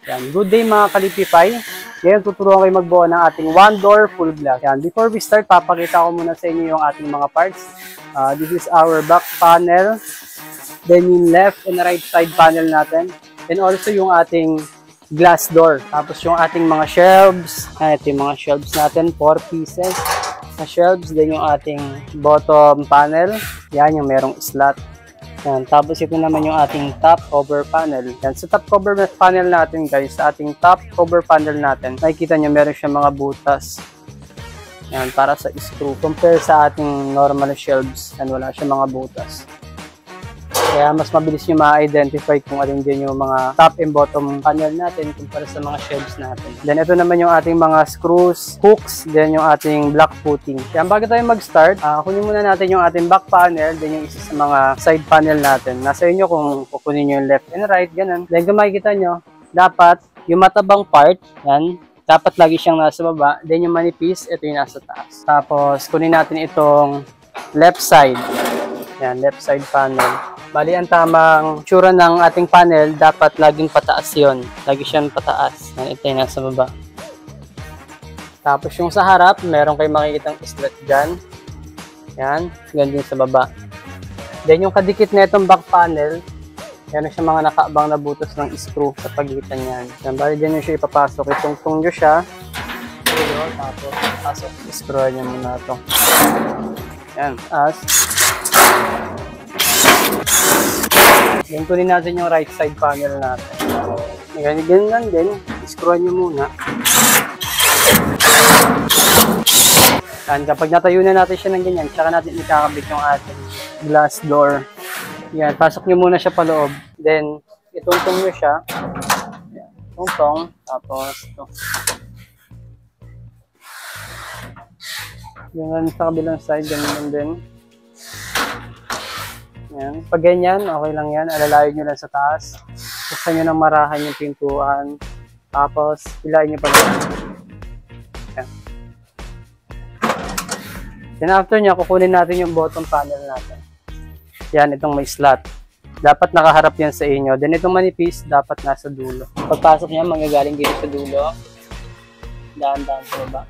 Yan. Good day mga Kalipipay. Ngayon tuturuan kayo magbuo ng ating one-door full glass. Yan. Before we start, papakita ko muna sa inyo yung ating mga parts. This is our back panel. Then yung left and right side panel natin. And also yung ating glass door. Tapos yung ating mga shelves. Ito yung mga shelves natin. 4 pieces na shelves. Then yung ating bottom panel. Yan yung merong slot. Yan. Tapos ito naman yung ating top cover panel. Yan. Sa top cover panel natin guys, sa ating top cover panel natin, nakikita nyo meron siya mga butas. Yan, para sa screw. Compare sa ating normal shelves, yan, wala siya mga butas. Kaya mas mabilis nyo ma-identify kung alin din yung mga top and bottom panel natin kumpara sa mga shelves natin. Then ito naman yung ating mga screws, hooks, then yung ating block footing. Kaya bago tayo mag-start, kunin muna natin yung ating back panel, then yung isa sa mga side panel natin. Nasa inyo kung kukunin nyo yung left and right, ganun. Then kung makikita nyo, dapat yung matabang part, yan, dapat lagi siyang nasa baba. Then yung manipis, ito yung nasa taas. Tapos kunin natin itong left side. Yan, left side panel. Bali, ang tamang tsura ng ating panel, dapat laging pataas yon. Lagi siyang pataas. Yan, ito yung nasa baba. Tapos yung sa harap, meron kayong makikitang slot dyan. Yan, ganyan din sa baba. Then yung kadikit na itong back panel, meron siya mga nakaabang na butas ng screw sa pagitan yan. Yan, bali dyan yung siya ipapasok. Itungtong nyo siya. Tapos pasok. Screw nyo muna ito. Yan, Then kunin natin yung right side panel natin. Ganyan lang din. Screw nyo muna. Yan, kapag natayo na natin siya ng ganyan, tsaka natin ikakabit yung ating glass door. Yan, pasok nyo muna siya paloob. Then, itungtong nyo siya. Yan, tungtong. Tapos, ito. Yan, sa kabilang side, ganyan din. Yan. Pag ganyan, okay lang yan. Alalayo nyo lang sa taas. Gusto nyo nang marahan yung pintuan. Tapos, hilahin nyo pa lang. Yan. Then after nyo, kukunin natin yung bottom panel natin. Yan, itong may slot. Dapat nakaharap yan sa inyo. Then itong manipis, dapat nasa dulo. Pagpasok nyo, manggagaling dito sa dulo. Daan-daan sa baba.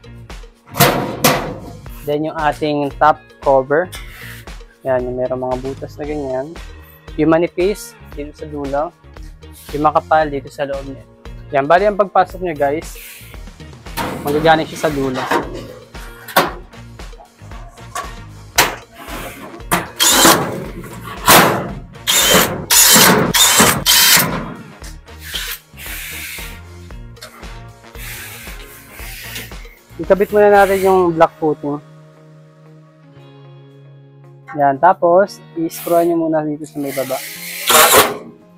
Then yung ating top cover. Yan, yung meron mga butas na ganyan. Yung manipis, dito sa dulo. Yung makapal, dito sa loob niya. Yan, bali ang pagpasok nyo guys, manggagaling siya sa dulo. Ikabit muna natin yung block footing. Yan, tapos, i-screw nyo muna dito sa may baba.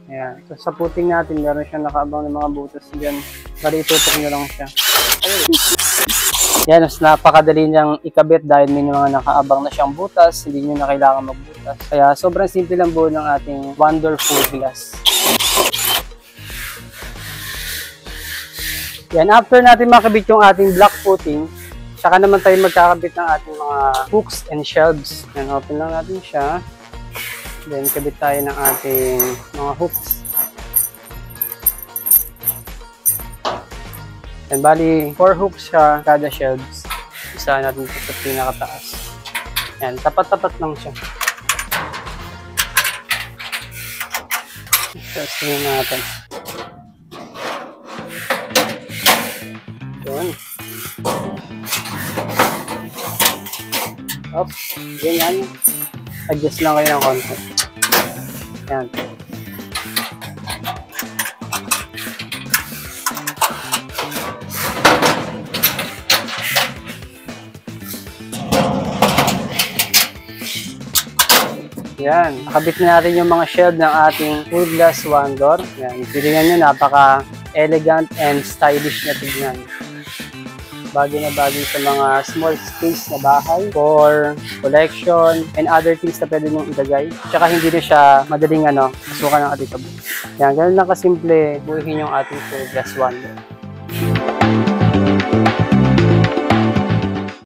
Yan. So, sa footing natin, meron siyang nakaabang ng mga butas dyan. Bali, itutok nyo lang siya. Yan, mas napakadali niyang ikabit dahil may mga nakaabang na siyang butas. Hindi nyo na kailangan magbutas. Kaya, sobrang simple lang buo ng ating wonderful glass. Yan, after natin makabit yung ating block footing, saka naman tayo magkakabit ng ating mga hooks and shelves. Yan, open lang natin siya. Then, kabit tayo ng ating mga hooks. Yan, bali, 4 hooks siya kada shelves. Isa natin ito sa pinakataas. Yan, tapat-tapat lang siya. Testing natin. Yan. Oops, ganyan. Adjust lang kayo ng konti. Yan. Yan. Nakabit na natin yung mga shelf ng ating full glass one door. Yan. Tingnan nyo, napaka-elegant and stylish na tignan. Bagay na bagay sa mga small space na bahay for collection and other things na pwede mong ilagay. Tsaka hindi na siya madaling masukan ng ating tabu. Yan, ganun lang kasimple buuhin yung ating full glass one door.